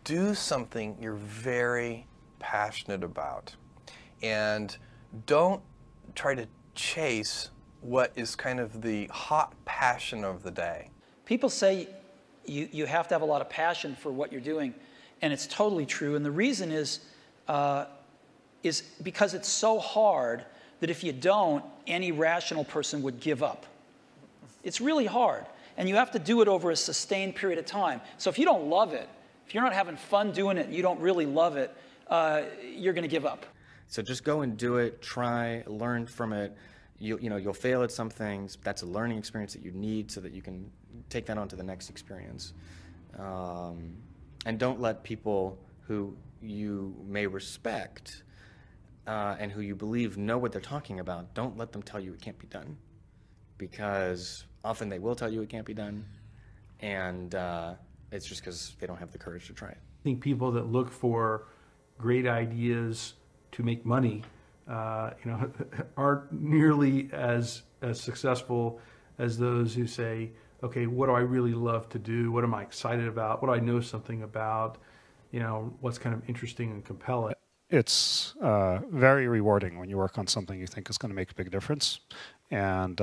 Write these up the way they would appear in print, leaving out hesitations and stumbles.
do something you're very passionate about. And don't try to chase what is kind of the hot passion of the day. People say you have to have a lot of passion for what you're doing, and it's totally true. And the reason is because it's so hard that if you don't, any rational person would give up. It's really hard, and you have to do it over a sustained period of time. So if you don't love it, if you're not having fun doing it, you don't really love it, you're going to give up. So just go and do it, try, learn from it. You'll fail at some things. That's a learning experience that you need so that you can take that on to the next experience. And don't let people who you may respect and who you believe know what they're talking about, don't let them tell you it can't be done. Because often they will tell you it can't be done, and it's just because they don't have the courage to try it. I think people that look for great ideas to make money aren't nearly as successful as those who say, okay, what do I really love to do? What am I excited about? What do I know something about? What's kind of interesting and compelling? It's very rewarding when you work on something you think is going to make a big difference. And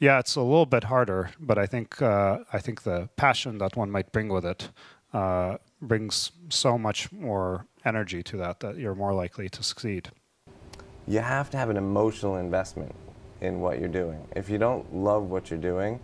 yeah, it's a little bit harder, but I think the passion that one might bring with it brings so much more energy to that you're more likely to succeed. You have to have an emotional investment in what you're doing. If you don't love what you're doing,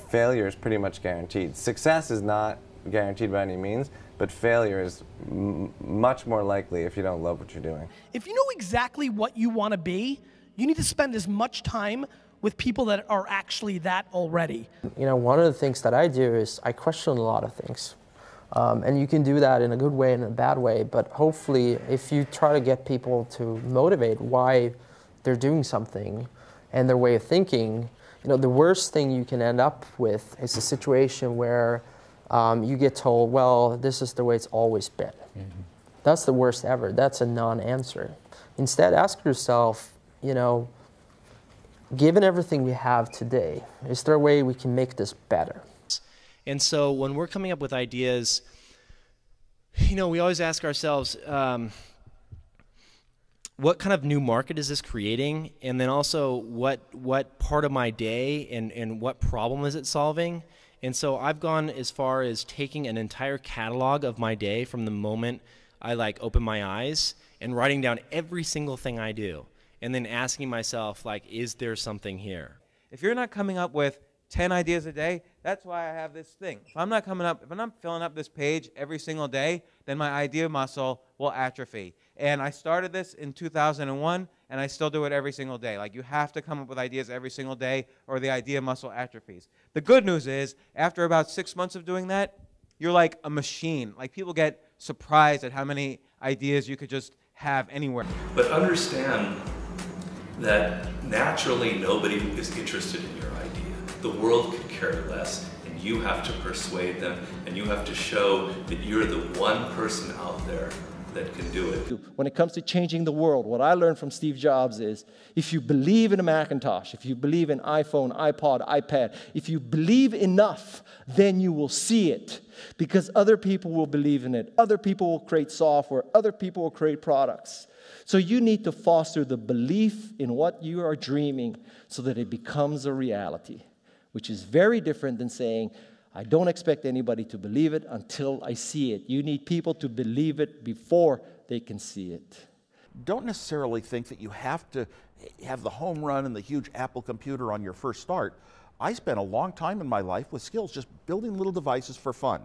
failure is pretty much guaranteed. Success is not guaranteed by any means, but failure is much more likely if you don't love what you're doing. If you know exactly what you want to be, you need to spend as much time with people that are actually that already. One of the things that I do is I question a lot of things. And you can do that in a good way and a bad way, but hopefully if you try to get people to motivate why they're doing something and their way of thinking, the worst thing you can end up with is a situation where you get told, well, this is the way it's always been. Mm-hmm. That's the worst ever. That's a non-answer. Instead, ask yourself, given everything we have today, is there a way we can make this better? And so when we're coming up with ideas, we always ask ourselves, what kind of new market is this creating? And then also, what part of my day and what problem is it solving? And so I've gone as far as taking an entire catalog of my day from the moment I open my eyes and writing down every single thing I do. And then asking myself, is there something here? If you're not coming up with 10 ideas a day, that's why I have this thing. If I'm not filling up this page every single day, then my idea muscle will atrophy. And I started this in 2001, and I still do it every single day. You have to come up with ideas every single day, or the idea muscle atrophies. The good news is, after about 6 months of doing that, you're like a machine. People get surprised at how many ideas you could just have anywhere. But understand that naturally nobody is interested in your idea. The world could care less, and you have to persuade them, and you have to show that you're the one person out there that can do it. When it comes to changing the world, what I learned from Steve Jobs is, if you believe in a Macintosh, if you believe in iPhone, iPod, iPad, if you believe enough, then you will see it. Because other people will believe in it. Other people will create software. Other people will create products. So you need to foster the belief in what you are dreaming so that it becomes a reality, which is very different than saying, I don't expect anybody to believe it until I see it. You need people to believe it before they can see it. Don't necessarily think that you have to have the home run and the huge Apple computer on your first start. I spent a long time in my life with skills just building little devices for fun.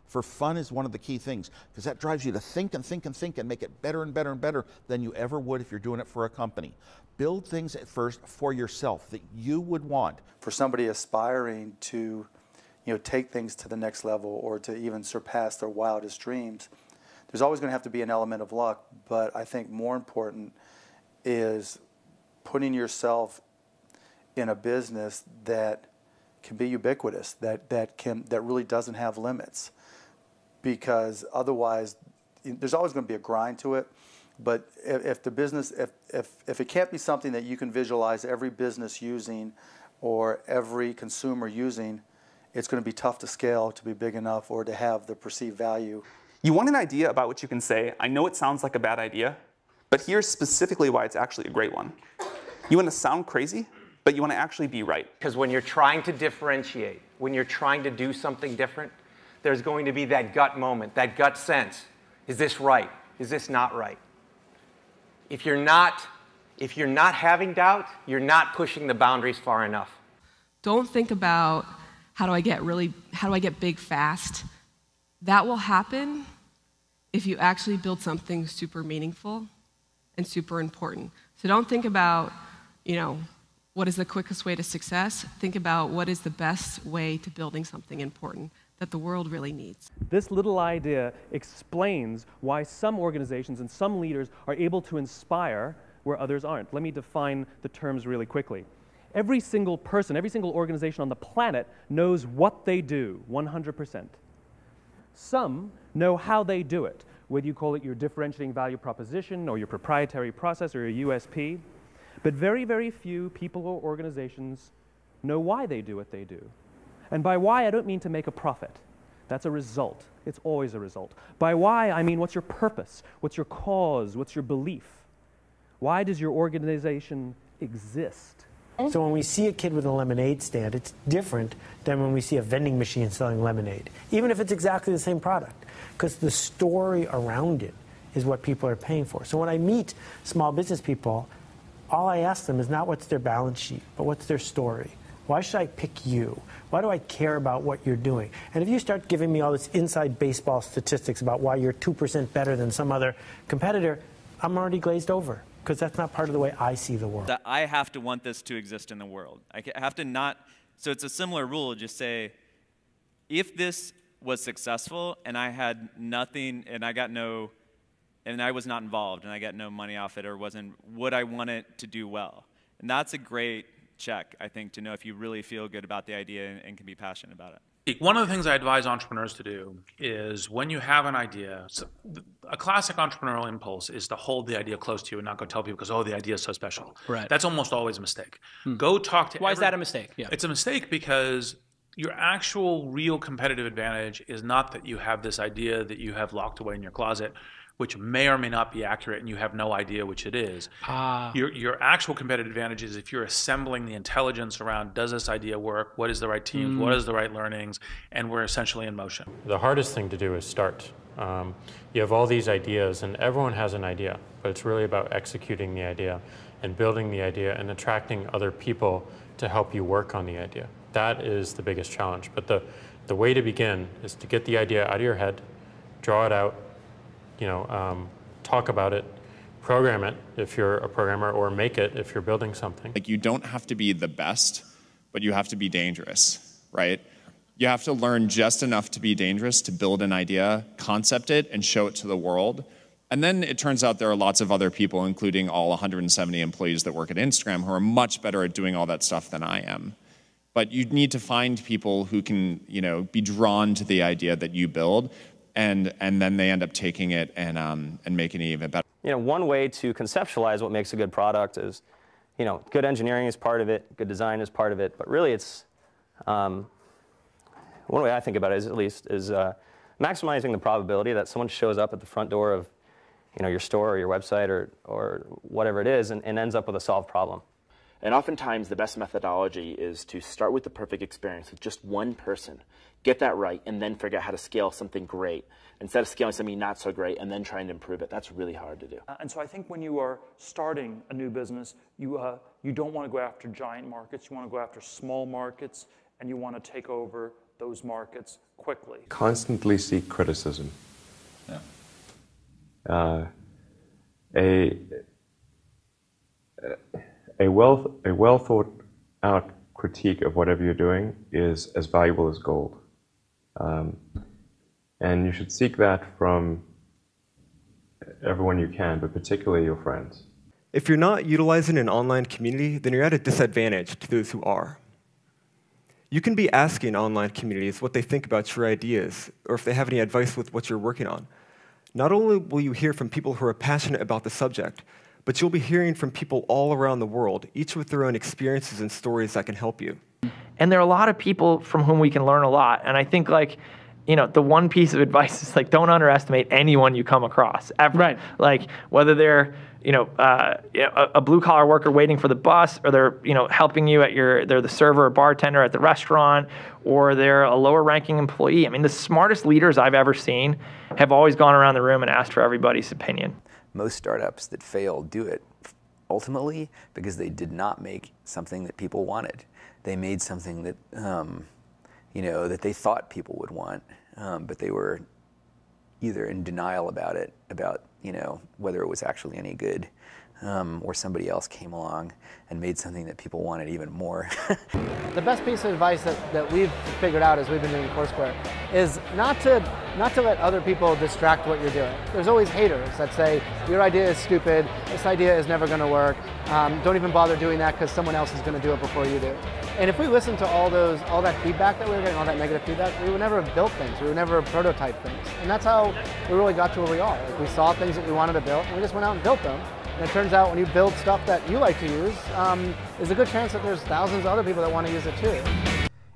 For fun is one of the key things, because that drives you to think and think and think and make it better and better and better than you ever would if you're doing it for a company. Build things at first for yourself that you would want. For somebody aspiring to take things to the next level or to even surpass their wildest dreams, there's always going to have to be an element of luck, but I think more important is putting yourself in a business that can be ubiquitous, that really doesn't have limits. Because otherwise, there's always going to be a grind to it. But if the business, if it can't be something that you can visualize every business using or every consumer using, it's going to be tough to scale to be big enough or to have the perceived value. You want an idea about which you can say, I know it sounds like a bad idea, but here's specifically why it's actually a great one. You want to sound crazy, but you want to actually be right. Because when you're trying to differentiate, when you're trying to do something different, there's going to be that gut moment, that gut sense. Is this right? Is this not right? If you're not having doubt, you're not pushing the boundaries far enough. Don't think about how do I get big fast. That will happen if you actually build something super meaningful and super important. So don't think about, what is the quickest way to success? Think about what is the best way to building something important that the world really needs. This little idea explains why some organizations and some leaders are able to inspire where others aren't. Let me define the terms really quickly. Every single person, every single organization on the planet knows what they do, 100%. Some know how they do it, whether you call it your differentiating value proposition or your proprietary process or your USP. But very, very few people or organizations know why they do what they do. And by why, I don't mean to make a profit. That's a result. It's always a result. By why, I mean what's your purpose? What's your cause? What's your belief? Why does your organization exist? So when we see a kid with a lemonade stand, it's different than when we see a vending machine selling lemonade, even if it's exactly the same product, because the story around it is what people are paying for. So when I meet small business people, all I ask them is not what's their balance sheet, but what's their story. Why should I pick you? Why do I care about what you're doing? And if you start giving me all this inside baseball statistics about why you're 2% better than some other competitor, I'm already glazed over, because that's not part of the way I see the world. That I have to want this to exist in the world. I have to not, so it's a similar rule, just say, if this was successful and I had nothing and I was not involved and I got no money off it or would I want it to do well? And that's a great check, I think, to know if you really feel good about the idea and can be passionate about it. One of the things I advise entrepreneurs to do is when you have an idea, a classic entrepreneurial impulse is to hold the idea close to you and not go tell people because, oh, the idea is so special. Right. That's almost always a mistake. Go talk to Why is that a mistake? Yeah. It's a mistake because your actual real competitive advantage is not that you have this idea that you have locked away in your closet, which may or may not be accurate and you have no idea which it is. Your actual competitive advantage is if you're assembling the intelligence around, does this idea work? What is the right teams? What is the right learnings? And we're essentially in motion. The hardest thing to do is start. You have all these ideas and everyone has an idea, but it's really about executing the idea and building the idea and attracting other people to help you work on the idea. That is the biggest challenge. But the way to begin is to get the idea out of your head, draw it out, talk about it, program it if you're a programmer, or make it if you're building something. Like, you don't have to be the best, but you have to be dangerous, right? You have to learn just enough to be dangerous to build an idea, concept it, and show it to the world. And then it turns out there are lots of other people, including all 170 employees that work at Instagram, who are much better at doing all that stuff than I am. But you need to find people who can, be drawn to the idea that you build, and then they end up taking it and making it even better. One way to conceptualize what makes a good product is, good engineering is part of it, good design is part of it, but really it's, one way I think about it is maximizing the probability that someone shows up at the front door of, your store or your website or whatever it is and ends up with a solved problem. And oftentimes the best methodology is to start with the perfect experience with just one person, get that right, and then figure out how to scale something great instead of scaling something not so great and then trying to improve it. That's really hard to do. And so I think when you are starting a new business, you don't want to go after giant markets. You want to go after small markets, and you want to take over those markets quickly. Constantly seek criticism. Yeah. A well thought out critique of whatever you're doing is as valuable as gold. And you should seek that from everyone you can, but particularly your friends. If you're not utilizing an online community, then you're at a disadvantage to those who are. You can be asking online communities what they think about your ideas, or if they have any advice with what you're working on. Not only will you hear from people who are passionate about the subject, but you'll be hearing from people all around the world, each with their own experiences and stories that can help you. And there are a lot of people from whom we can learn a lot. And I think, like, you know, the one piece of advice is, like, don't underestimate anyone you come across ever. Right. Like, whether they're, a blue-collar worker waiting for the bus, or they're, helping you they're the server or bartender at the restaurant, or they're a lower-ranking employee. I mean, the smartest leaders I've ever seen have always gone around the room and asked for everybody's opinion. Most startups that fail do it ultimately because they did not make something that people wanted. They made something that, that they thought people would want, but they were either in denial about it, whether it was actually any good, or somebody else came along and made something that people wanted even more. The best piece of advice that we've figured out as we've been doing Foursquare is not to let other people distract what you're doing. There's always haters that say, your idea is stupid, this idea is never going to work, don't even bother doing that because someone else is going to do it before you do. And if we listen to all that feedback that we were getting, all that negative feedback, we would never have built things, we would never have prototyped things. And that's how we really got to where we are. Like, we saw things that we wanted to build, and we just went out and built them. And it turns out when you build stuff that you like to use, there's a good chance that there's thousands of other people that want to use it too.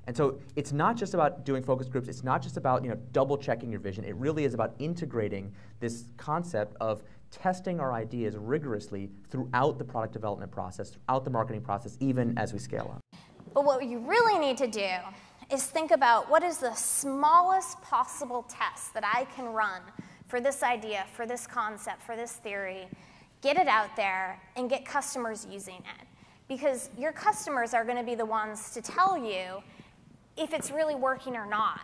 And so it's not just about doing focus groups, it's not just about double checking your vision, it really is about integrating this concept of testing our ideas rigorously throughout the product development process, throughout the marketing process, even as we scale up. But what you really need to do is think about what is the smallest possible test that I can run for this idea, for this concept, for this theory, get it out there, and get customers using it. Because your customers are going to be the ones to tell you if it's really working or not.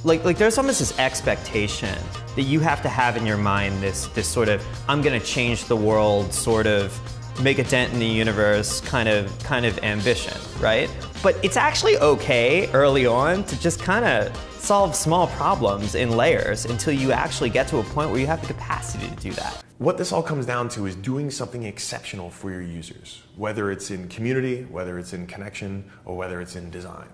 Like there's almost this expectation that you have to have in your mind this sort of, I'm going to change the world, sort of make a dent in the universe kind of ambition, right? But it's actually okay early on to just kind of solve small problems in layers until you actually get to a point where you have the capacity to do that. What this all comes down to is doing something exceptional for your users, whether it's in community, whether it's in connection, or whether it's in design.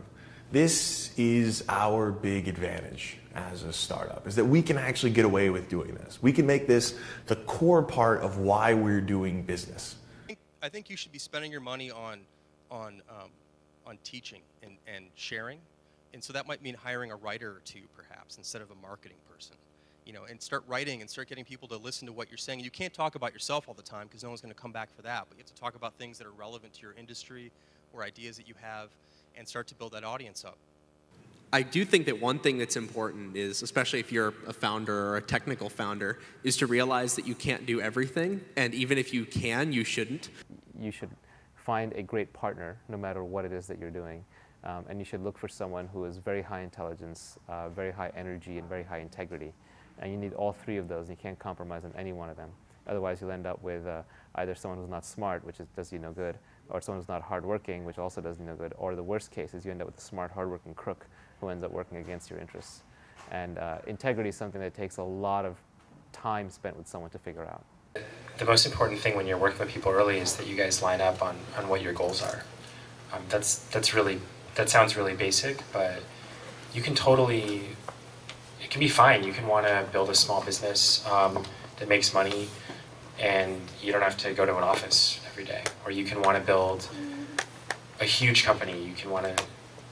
This is our big advantage as a startup, is that we can actually get away with doing this. We can make this the core part of why we're doing business. I think you should be spending your money on teaching and sharing, and so that might mean hiring a writer or two, perhaps, instead of a marketing person. And start writing and start getting people to listen to what you're saying. You can't talk about yourself all the time because no one's going to come back for that, but you have to talk about things that are relevant to your industry or ideas that you have and start to build that audience up. I do think that one thing that's important is, especially if you're a founder or a technical founder, is to realize that you can't do everything, and even if you can, you shouldn't. You should find a great partner no matter what it is that you're doing. And you should look for someone who is very high intelligence, very high energy, and very high integrity. And you need all three of those, and you can't compromise on any one of them. Otherwise, you'll end up with either someone who's not smart, which does you no good, or someone who's not hardworking, which also does you no good, or the worst case is you end up with a smart, hardworking crook who ends up working against your interests. And integrity is something that takes a lot of time spent with someone to figure out. The most important thing when you're working with people early is that you guys line up on what your goals are. That sounds really basic, but you can totally, it can be fine. You can want to build a small business that makes money and you don't have to go to an office every day. Or you can want to build a huge company. You can want to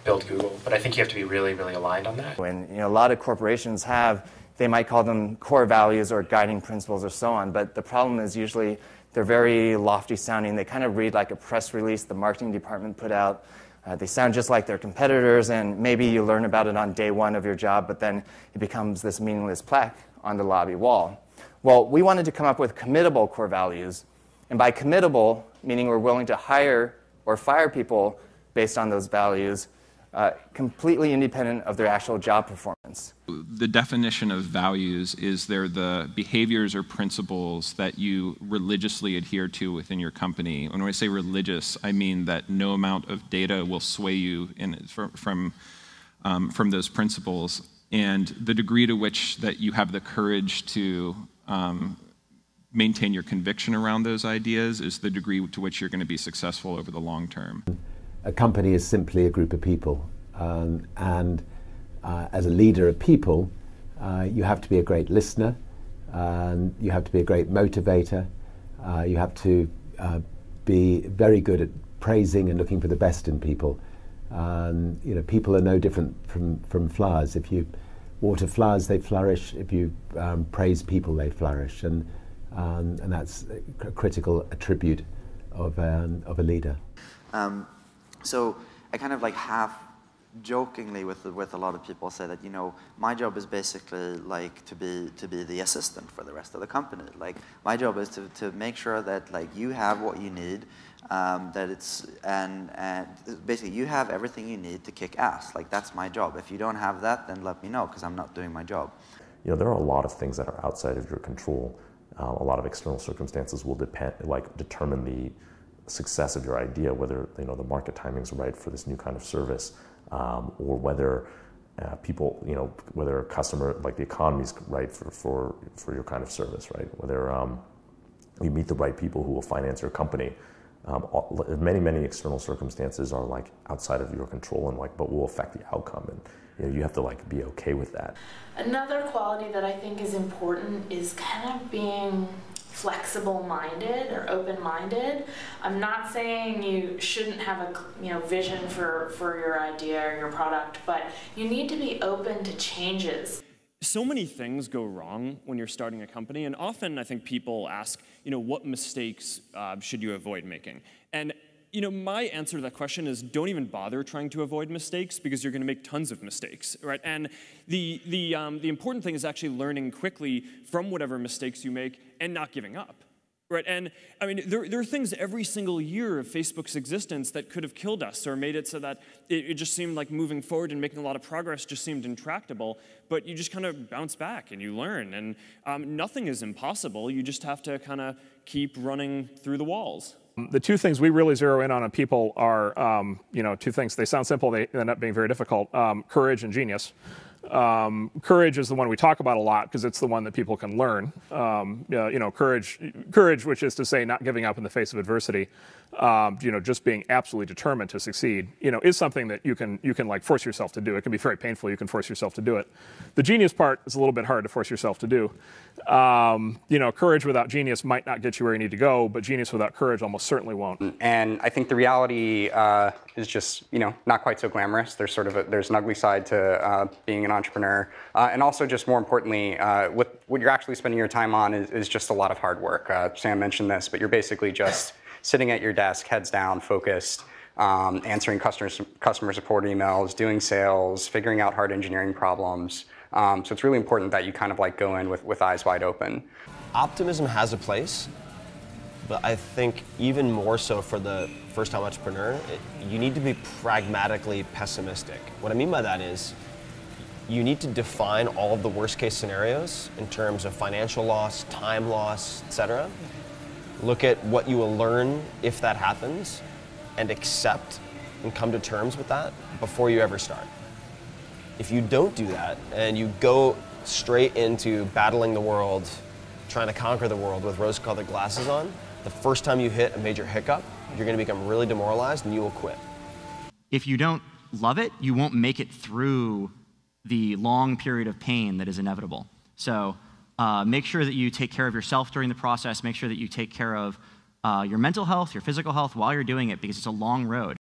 build Google. But I think you have to be really, really aligned on that. And a lot of corporations they might call them core values or guiding principles or so on, but the problem is usually they're very lofty sounding. They kind of read like a press release the marketing department put out. They sound just like their competitors, and maybe you learn about it on day one of your job, but then it becomes this meaningless plaque on the lobby wall. Well, we wanted to come up with committable core values, and by committable, meaning we're willing to hire or fire people based on those values, completely independent of their actual job performance. The definition of values is they're the behaviors or principles that you religiously adhere to within your company. When I say religious, I mean that no amount of data will sway you from those principles, and the degree to which that you have the courage to maintain your conviction around those ideas is the degree to which you're going to be successful over the long term. A company is simply a group of people, and as a leader of people, you have to be a great listener, and you have to be a great motivator, you have to be very good at praising and looking for the best in people, You know, people are no different from flowers. If you water flowers, they flourish. If you praise people, they flourish, and that's a critical attribute of a leader. So I kind of like half jokingly with a lot of people say that, you know, my job is basically like to be the assistant for the rest of the company. Like my job is to make sure that like you have what you need, that it's and basically you have everything you need to kick ass. Like that's my job. If you don't have that, then let me know because I'm not doing my job. You know, there are a lot of things that are outside of your control. A lot of external circumstances will determine the success of your idea, whether you know the market timing's right for this new kind of service, or whether people, you know, whether a customer, like the economy's right for your kind of service, right? Whether you meet the right people who will finance your company. Many external circumstances are like outside of your control and like, but will affect the outcome, and you know, you have to like be okay with that. Another quality that I think is important is kind of being flexible-minded or open-minded. I'm not saying you shouldn't have a vision for your idea or your product, but you need to be open to changes. So many things go wrong when you're starting a company, and often I think people ask, you know, what mistakes should you avoid making? And you know, my answer to that question is don't even bother trying to avoid mistakes because you're going to make tons of mistakes, right? And the important thing is actually learning quickly from whatever mistakes you make and not giving up, right? And I mean, there are things every single year of Facebook's existence that could have killed us or made it so that it just seemed like moving forward and making a lot of progress just seemed intractable. But you just kind of bounce back and you learn, and nothing is impossible. You just have to kind of keep running through the walls. The two things we really zero in on people are, you know, two things. They sound simple, they end up being very difficult. Courage and genius. Courage is the one we talk about a lot because it's the one that people can learn. You know, courage, which is to say not giving up in the face of adversity. You know, just being absolutely determined to succeed, you know, is something that you can like force yourself to do. It can be very painful. You can force yourself to do it. The genius part is a little bit hard to force yourself to do. You know, courage without genius might not get you where you need to go, but genius without courage almost certainly won't. And I think the reality is just, you know, not quite so glamorous. There's sort of there's an ugly side to being an entrepreneur, and also just more importantly, what you're actually spending your time on is just a lot of hard work. Sam mentioned this, but you're basically just sitting at your desk, heads down, focused, answering customer support emails, doing sales, figuring out hard engineering problems. So it's really important that you kind of like go in with eyes wide open. Optimism has a place, but I think even more so for the first-time entrepreneur, you need to be pragmatically pessimistic. What I mean by that is you need to define all of the worst-case scenarios in terms of financial loss, time loss, etc. Look at what you will learn if that happens and accept and come to terms with that before you ever start. If you don't do that and you go straight into battling the world, trying to conquer the world with rose-colored glasses on, the first time you hit a major hiccup, you're going to become really demoralized and you will quit. If you don't love it, you won't make it through the long period of pain that is inevitable. So make sure that you take care of yourself during the process. Make sure that you take care of your mental health, your physical health while you're doing it, because it's a long road.